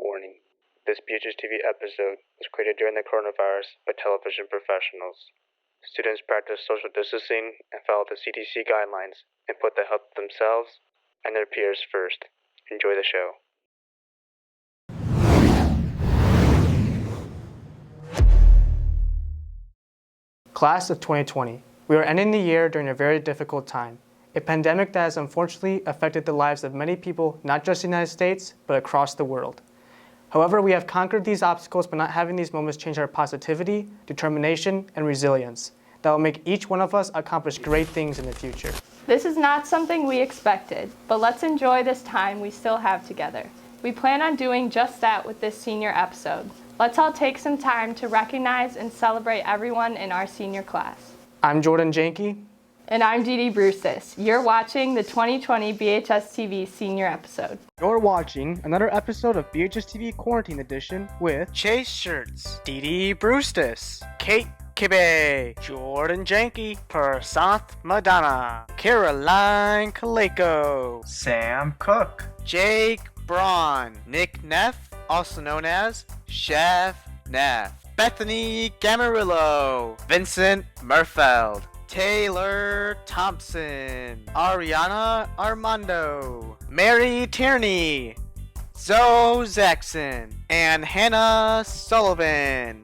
Warning. This BHS-TV episode was created during the coronavirus by television professionals. Students practice social distancing and follow the CDC guidelines and put the health of themselves and their peers first. Enjoy the show. Class of 2020. We are ending the year during a very difficult time. A pandemic that has unfortunately affected the lives of many people, not just in the United States, but across the world. However, we have conquered these obstacles by not having these moments change our positivity, determination, and resilience that will make each one of us accomplish great things in the future. This is not something we expected, but let's enjoy this time we still have together. We plan on doing just that with this senior episode. Let's all take some time to recognize and celebrate everyone in our senior class. I'm Jordan Janke. And I'm Dee Dee Brustis. You're watching the 2020 BHS-TV senior episode. You're watching another episode of BHS-TV Quarantine Edition with Chase Shirts, Dee Dee Brustis, Kate Kibbe, Jordan Janke, Persanth Madonna, Caroline Kaleko, Sam Cook, Jake Braun, Nick Neff, also known as Chef Neff, Bethany Gamarillo, Vincent Murfeld, Taylor Thompson, Ariana Armando, Mary Tierney, Zoe Zaxon, and Hannah Sullivan.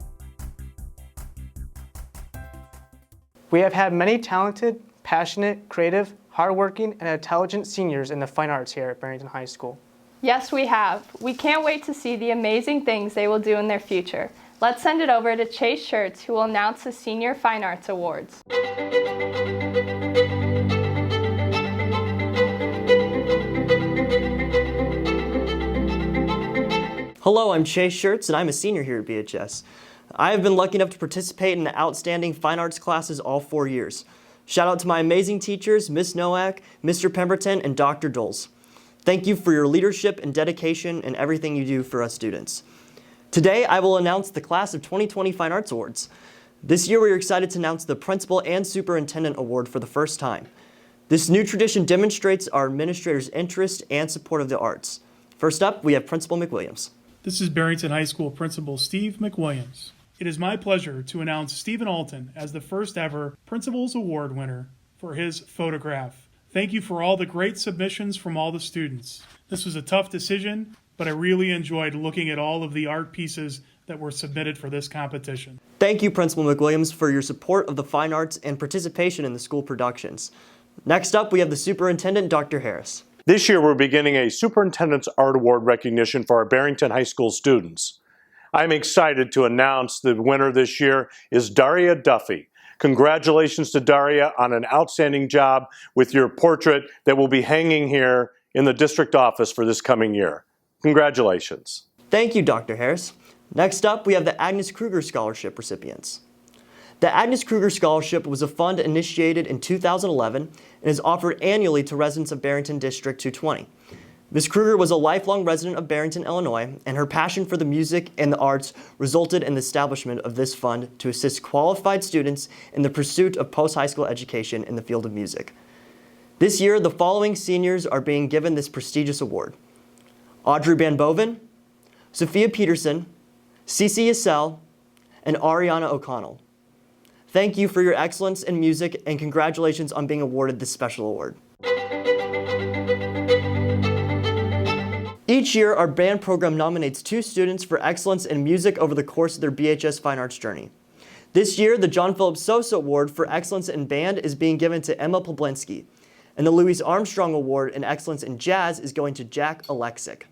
We have had many talented, passionate, creative, hardworking, and intelligent seniors in the fine arts here at Barrington High School. Yes, we have. We can't wait to see the amazing things they will do in their future. Let's send it over to Chase Shirts, who will announce the Senior Fine Arts Awards. Hello, I'm Chase Shirts, and I'm a senior here at BHS. I have been lucky enough to participate in the outstanding fine arts classes all 4 years. Shout out to my amazing teachers, Miss Nowak, Mr. Pemberton, and Dr. Doles. Thank you for your leadership and dedication and everything you do for us students. Today, I will announce the Class of 2020 Fine Arts Awards. This year, we are excited to announce the Principal and Superintendent Award for the first time. This new tradition demonstrates our administrators' interest and support of the arts. First up, we have Principal McWilliams. This is Barrington High School Principal Steve McWilliams. It is my pleasure to announce Stephen Alton as the first ever Principal's Award winner for his photograph. Thank you for all the great submissions from all the students. This was a tough decision, but I really enjoyed looking at all of the art pieces that were submitted for this competition. Thank you, Principal McWilliams, for your support of the fine arts and participation in the school productions. Next up, we have the Superintendent, Dr. Harris. This year, we're beginning a Superintendent's Art Award recognition for our Barrington High School students. I'm excited to announce the winner this year is Daria Duffy. Congratulations to Daria on an outstanding job with your portrait that will be hanging here in the district office for this coming year. Congratulations. Thank you, Dr. Harris. Next up, we have the Agnes Kruger Scholarship recipients. The Agnes Kruger Scholarship was a fund initiated in 2011 and is offered annually to residents of Barrington District 220. Ms. Kruger was a lifelong resident of Barrington, Illinois, and her passion for the music and the arts resulted in the establishment of this fund to assist qualified students in the pursuit of post-high school education in the field of music. This year, the following seniors are being given this prestigious award: Audrey Van Boven, Sophia Peterson, Cece Yassel, and Ariana O'Connell. Thank you for your excellence in music and congratulations on being awarded this special award. Each year, our band program nominates 2 students for excellence in music over the course of their BHS Fine Arts journey. This year, the John Philip Sosa Award for Excellence in Band is being given to Emma Poblinski, and the Louis Armstrong Award in Excellence in Jazz is going to Jack Alexic.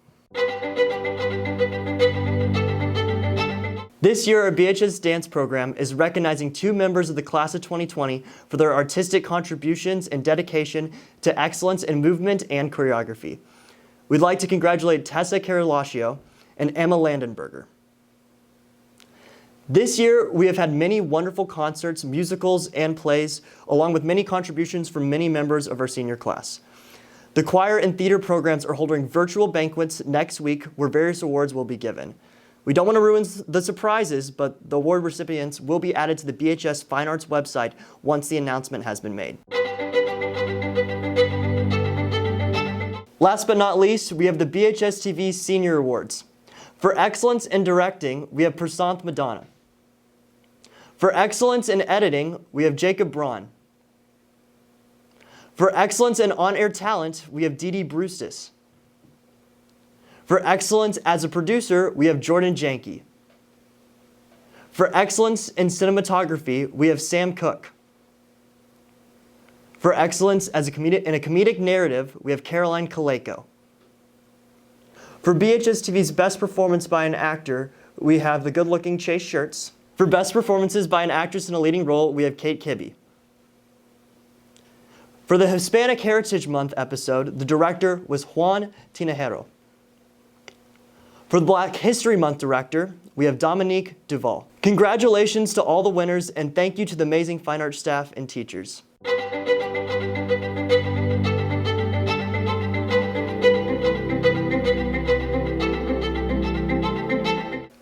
This year, our BHS dance program is recognizing 2 members of the Class of 2020 for their artistic contributions and dedication to excellence in movement and choreography. We'd like to congratulate Tessa Carolaccio and Emma Landenberger. This year, we have had many wonderful concerts, musicals, and plays, along with many contributions from many members of our senior class. The choir and theater programs are holding virtual banquets next week where various awards will be given. We don't want to ruin the surprises, but the award recipients will be added to the BHS Fine Arts website once the announcement has been made. Last but not least, we have the BHS-TV Senior Awards. For excellence in directing, we have Prasanth Madana. For excellence in editing, we have Jacob Braun. For excellence in on-air talent, we have Dee Brustis. For excellence as a producer, we have Jordan Janke. For excellence in cinematography, we have Sam Cook. For excellence as in a comedic narrative, we have Caroline Kaleko. For BHS-TV's best performance by an actor, we have the good-looking Chase Shirts. For best performances by an actress in a leading role, we have Kate Kibbe. For the Hispanic Heritage Month episode, the director was Juan Tinajero. For the Black History Month director, we have Dominique Duval. Congratulations to all the winners, and thank you to the amazing fine arts staff and teachers.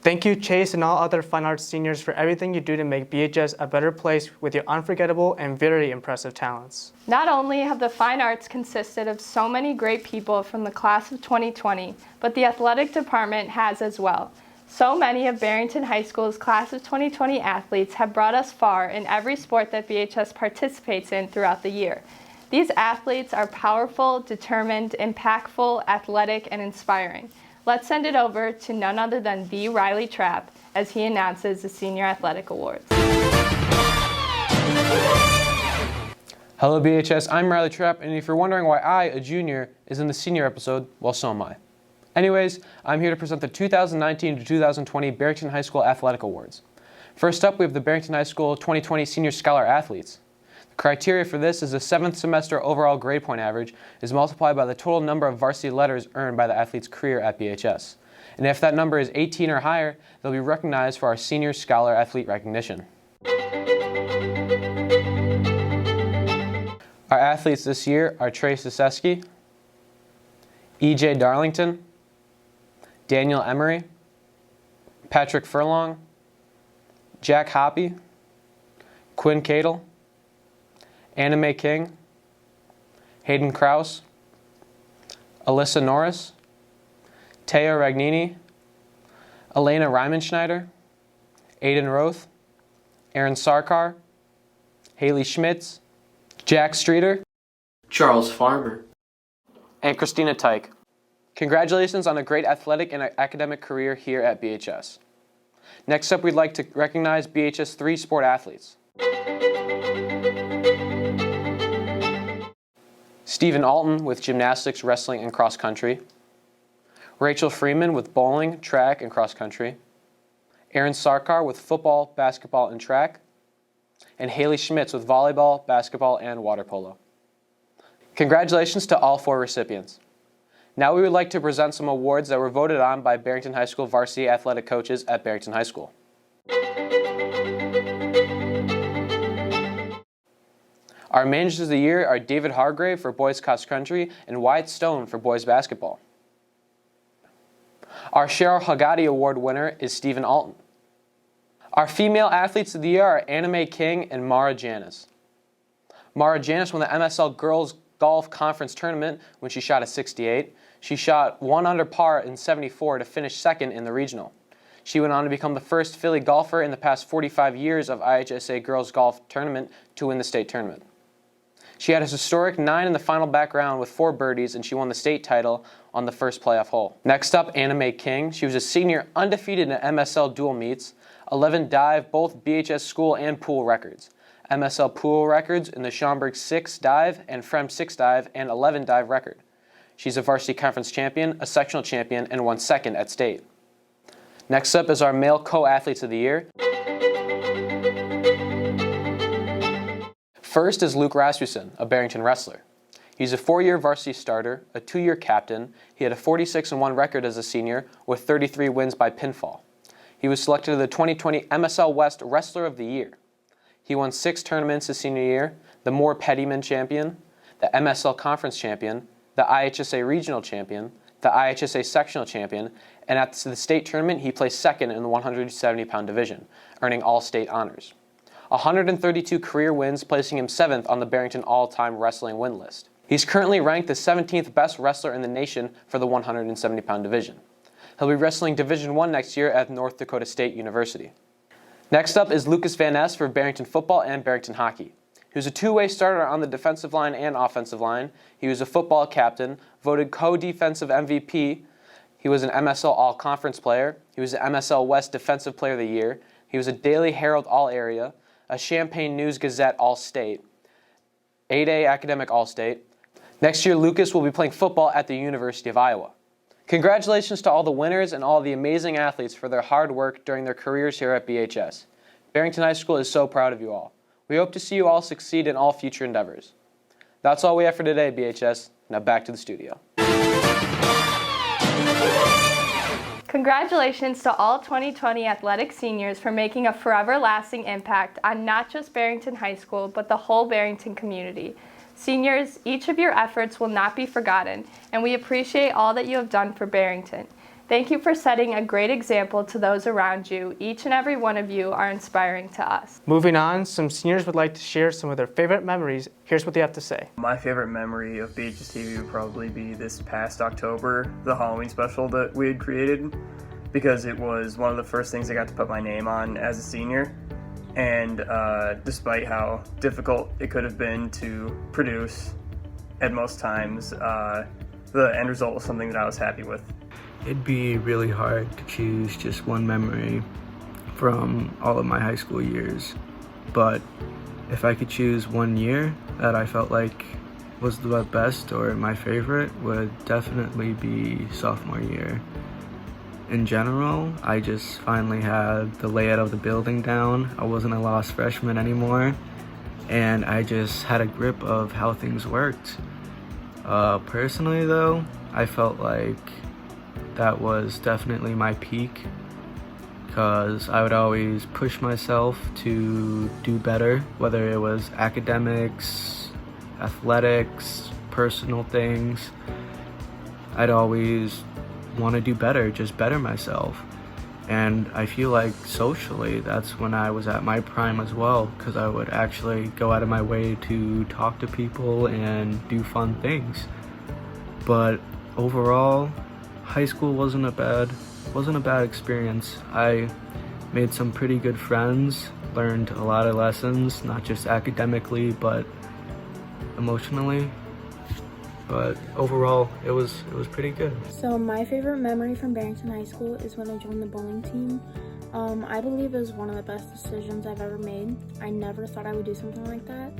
Thank you, Chase, and all other fine arts seniors for everything you do to make BHS a better place with your unforgettable and very impressive talents. Not only have the fine arts consisted of so many great people from the class of 2020, but the athletic department has as well. So many of Barrington High School's class of 2020 athletes have brought us far in every sport that BHS participates in throughout the year. These athletes are powerful, determined, impactful, athletic, and inspiring. Let's send it over to none other than the Riley Trapp as he announces the Senior Athletic Awards. Hello BHS, I'm Riley Trapp, and if you're wondering why I, a junior, is in the senior episode, well, so am I. Anyways, I'm here to present the 2019 to 2020 Barrington High School Athletic Awards. First up, we have the Barrington High School 2020 Senior Scholar Athletes. The criteria for this is the 7th semester overall grade point average is multiplied by the total number of varsity letters earned by the athlete's career at BHS. And if that number is 18 or higher, they'll be recognized for our Senior Scholar Athlete recognition. Our athletes this year are Trey Siseski, E.J. Darlington, Daniel Emery, Patrick Furlong, Jack Hoppy, Quinn Cadle, Anna Mae King, Hayden Kraus, Alyssa Norris, Taya Ragnini, Elena Rymanschneider, Aiden Roth, Aaron Sarkar, Haley Schmitz, Jack Streeter, Charles Farmer, and Christina Tyke. Congratulations on a great athletic and academic career here at BHS. Next up, we'd like to recognize BHS 3 sport athletes. Stephen Alton with gymnastics, wrestling, and cross country. Rachel Freeman with bowling, track, and cross country. Aaron Sarkar with football, basketball, and track. And Haley Schmitz with volleyball, basketball, and water polo. Congratulations to all 4 recipients. Now we would like to present some awards that were voted on by Barrington High School varsity athletic coaches at Barrington High School. Our managers of the year are David Hargrave for boys cross country and Wyatt Stone for boys basketball. Our Cheryl Hagati Award winner is Stephen Alton. Our female athletes of the year are Anna Mae King and Mara Janis. Mara Janis won the MSL Girls Golf Conference Tournament when she shot a 68. She shot 1 under par in 74 to finish second in the regional. She went on to become the first Philly golfer in the past 45 years of IHSA Girls Golf Tournament to win the state tournament. She had a historic 9 in the final back round with 4 birdies, and she won the state title on the first playoff hole. Next up, Anna Mae King. She was a senior undefeated in MSL dual meets, 11 dive, both BHS school and pool records. MSL pool records in the Schaumburg 6 dive and Frem 6 dive and 11 dive record. She's a varsity conference champion, a sectional champion, and won second at state. Next up is our male co-athletes of the year. First is Luke Rasmussen, a Barrington wrestler. He's a 4-year varsity starter, a 2-year captain. He had a 46-1 record as a senior with 33 wins by pinfall. He was selected as the 2020 MSL West Wrestler of the Year. He won 6 tournaments his senior year, the Moore Pettyman Champion, the MSL Conference Champion, the IHSA Regional Champion, the IHSA Sectional Champion, and at the state tournament he placed second in the 170-pound division, earning all state honors. 132 career wins, placing him 7th on the Barrington all-time wrestling win list. He's currently ranked the 17th best wrestler in the nation for the 170-pound division. He'll be wrestling Division I next year at North Dakota State University. Next up is Lucas Van Ness for Barrington football and Barrington hockey. He was a two-way starter on the defensive line and offensive line. He was a football captain, voted co-defensive MVP. He was an MSL All-Conference player. He was an MSL West Defensive Player of the Year. He was a Daily Herald All-Area, a Champaign News-Gazette All-State, 8A Academic All-State. Next year, Lucas will be playing football at the University of Iowa. Congratulations to all the winners and all the amazing athletes for their hard work during their careers here at BHS. Barrington High School is so proud of you all. We hope to see you all succeed in all future endeavors. That's all we have for today, BHS. Now back to the studio. Congratulations to all 2020 athletic seniors for making a forever lasting impact on not just Barrington High School, but the whole Barrington community. Seniors, each of your efforts will not be forgotten, and we appreciate all that you have done for Barrington. Thank you for setting a great example to those around you. Each and every one of you are inspiring to us. Moving on, some seniors would like to share some of their favorite memories. Here's what they have to say. My favorite memory of BHS-TV would probably be this past October, the Halloween special that we had created, because it was one of the first things I got to put my name on as a senior. And despite how difficult it could have been to produce at most times, the end result was something that I was happy with. It'd be really hard to choose just one memory from all of my high school years, but if I could choose one year that I felt like was the best or my favorite, would definitely be sophomore year. In general, I just finally had the layout of the building down. I wasn't a lost freshman anymore, and I just had a grip of how things worked. Personally though, I felt like that was definitely my peak, because I would always push myself to do better, whether it was academics, athletics, personal things. I'd always want to do better, just better myself. And I feel like socially, that's when I was at my prime as well, because I would actually go out of my way to talk to people and do fun things. But overall, high school wasn't a bad experience. I made some pretty good friends, learned a lot of lessons, not just academically, but emotionally. But overall, it was pretty good. So my favorite memory from Barrington High School is when I joined the bowling team. I believe it was one of the best decisions I've ever made. I never thought I would do something like that,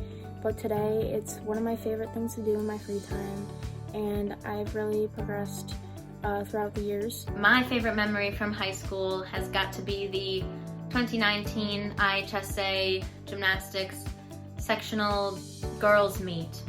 but today it's one of my favorite things to do in my free time, and I've really progressed throughout the years. My favorite memory from high school has got to be the 2019 IHSA gymnastics sectional girls meet.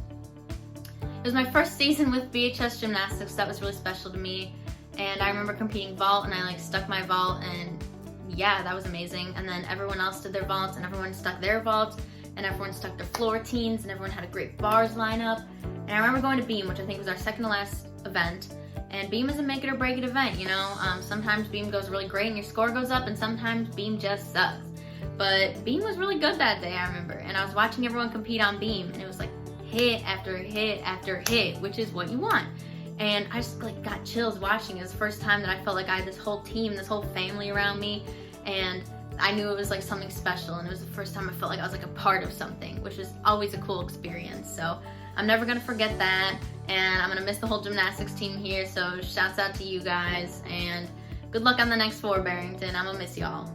It was my first season with BHS Gymnastics. That was really special to me, and I remember competing vault, and I stuck my vault, and yeah, that was amazing. And then everyone else did their vaults, and everyone stuck their vaults, and everyone stuck their floor teams, and everyone had a great bars lineup. And I remember going to beam, which I think was our second to last event. And beam is a make it or break it event, you know. Sometimes beam goes really great and your score goes up, and sometimes beam just sucks. But beam was really good that day, I remember. And I was watching everyone compete on beam, and it was like hit after hit after hit, which is what you want. And I just got chills watching. It was the first time that I felt like I had this whole team, this whole family around me, and I knew it was something special, and it was the first time I felt like I was a part of something, which is always a cool experience. So I'm never gonna forget that, and I'm gonna miss the whole gymnastics team here, so shouts out to you guys, and good luck on the next 4, Barrington. I'm gonna miss y'all.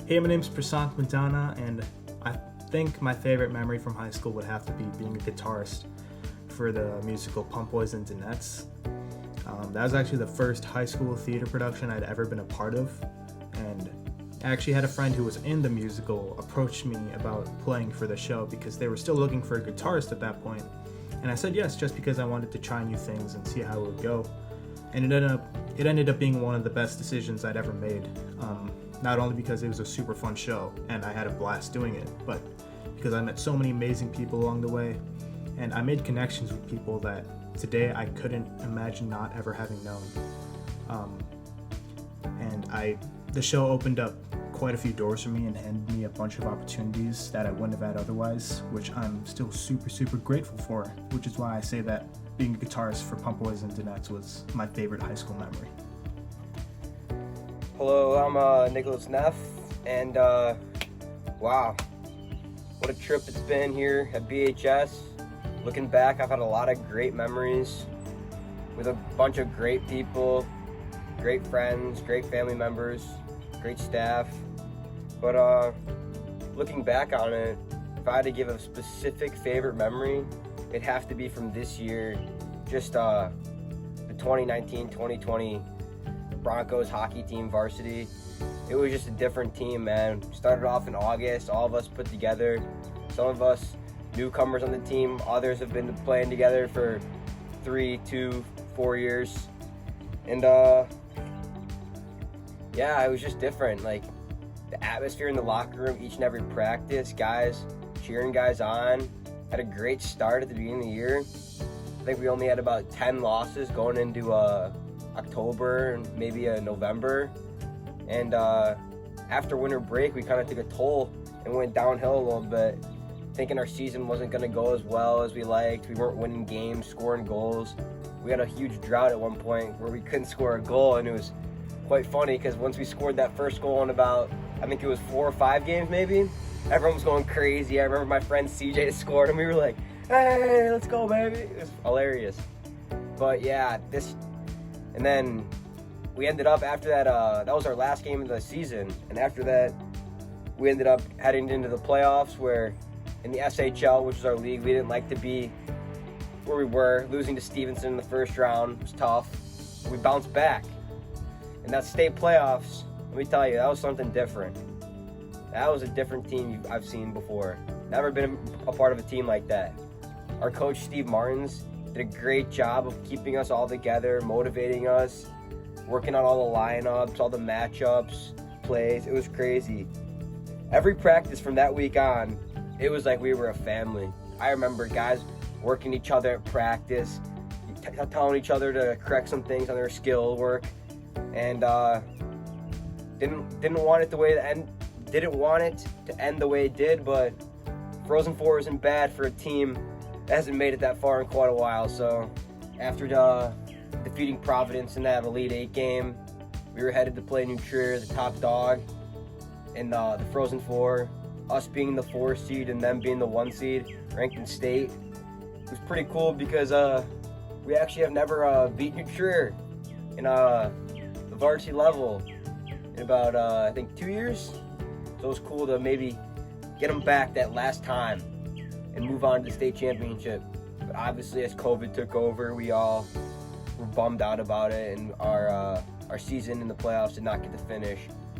Hey, my name's Prasanth Madana, and I think my favorite memory from high school would have to be being a guitarist for the musical Pump Boys and Dinettes. That was actually the first high school theater production I'd ever been a part of, and I actually had a friend who was in the musical approach me about playing for the show because they were still looking for a guitarist at that point. And I said yes, just because I wanted to try new things and see how it would go. And it ended up being one of the best decisions I'd ever made. Not only because it was a super fun show and I had a blast doing it, but because I met so many amazing people along the way, and I made connections with people that today I couldn't imagine not ever having known. The show opened up quite a few doors for me and handed me a bunch of opportunities that I wouldn't have had otherwise, which I'm still super, super grateful for, which is why I say that being a guitarist for Pump Boys and Dinettes was my favorite high school memory. Hello, I'm Nicholas Neff, and wow, what a trip it's been here at BHS. Looking back, I've had a lot of great memories with a bunch of great people, great friends, great family members, great staff. But looking back on it, if I had to give a specific favorite memory, it'd have to be from this year, just the 2019-2020 Broncos hockey team varsity. It was just a different team, man. Started off in August, all of us put together. Some of us newcomers on the team, others have been playing together for 3, 2, 4 years. And yeah, it was just different. Like, the atmosphere in the locker room, each and every practice, guys cheering guys on. Had a great start at the beginning of the year. I think we only had about 10 losses going into October and maybe November. And after winter break, we kind of took a toll and went downhill a little bit, thinking our season wasn't going to go as well as we liked. We weren't winning games, scoring goals. We had a huge drought at one point where we couldn't score a goal, and it was quite funny because once we scored that first goal in about, I think it was 4 or 5 games maybe, everyone was going crazy. I remember my friend CJ scored, and we were like, hey, let's go, baby. It was hilarious. But yeah, and then we ended up after that, that was our last game of the season. And after that, we ended up heading into the playoffs where in the SHL, which is our league, we didn't like to be where we were. Losing to Stevenson in the first round was tough. We bounced back. And that state playoffs, let me tell you, that was something different. That was a different team I've seen before. Never been a part of a team like that. Our coach, Steve Martins, did a great job of keeping us all together, motivating us, working on all the lineups, all the matchups, plays. It was crazy. Every practice from that week on, it was like we were a family. I remember guys working each other at practice, telling each other to correct some things on their skill work, and didn't want it to end the way it did, but Frozen Four isn't bad for a team that hasn't made it that far in quite a while. So after defeating Providence in that Elite 8 game, we were headed to play New Trier, the top dog in the Frozen Four, us being the 4 seed and them being the 1 seed, ranked in state. It was pretty cool because we actually have never beat New Trier in the varsity level in about, I think, 2 years. So it was cool to maybe get them back that last time and move on to the state championship. But obviously, as COVID took over, we all were bummed out about it, and our season in the playoffs did not get to finish,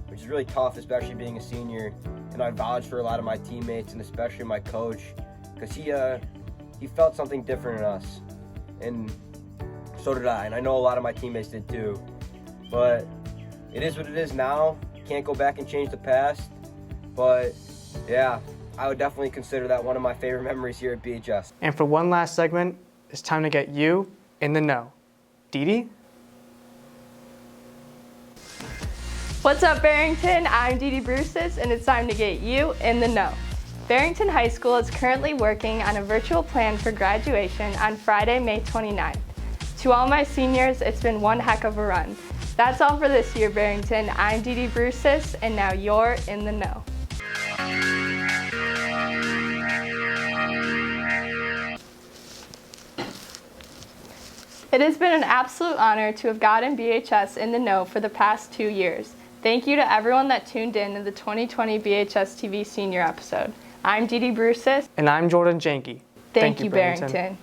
which is really tough, especially being a senior. And I vouch for a lot of my teammates and especially my coach, because he felt something different in us, and so did I. And I know a lot of my teammates did too. But it is what it is now. Can't go back and change the past. But yeah, I would definitely consider that one of my favorite memories here at BHS. And for one last segment, it's time to get you in the know. Dee Dee? What's up, Barrington? I'm Dee Dee Bruces, and it's time to get you in the know. Barrington High School is currently working on a virtual plan for graduation on Friday, May 29th. To all my seniors, it's been one heck of a run. That's all for this year, Barrington. I'm Dee Dee Bruces, and now you're in the know. It has been an absolute honor to have gotten BHS in the know for the past 2 years. Thank you to everyone that tuned in to the 2020 BHS-TV senior episode. I'm Dee Dee Bruces. And I'm Jordan Janke. Thank you, Barrington.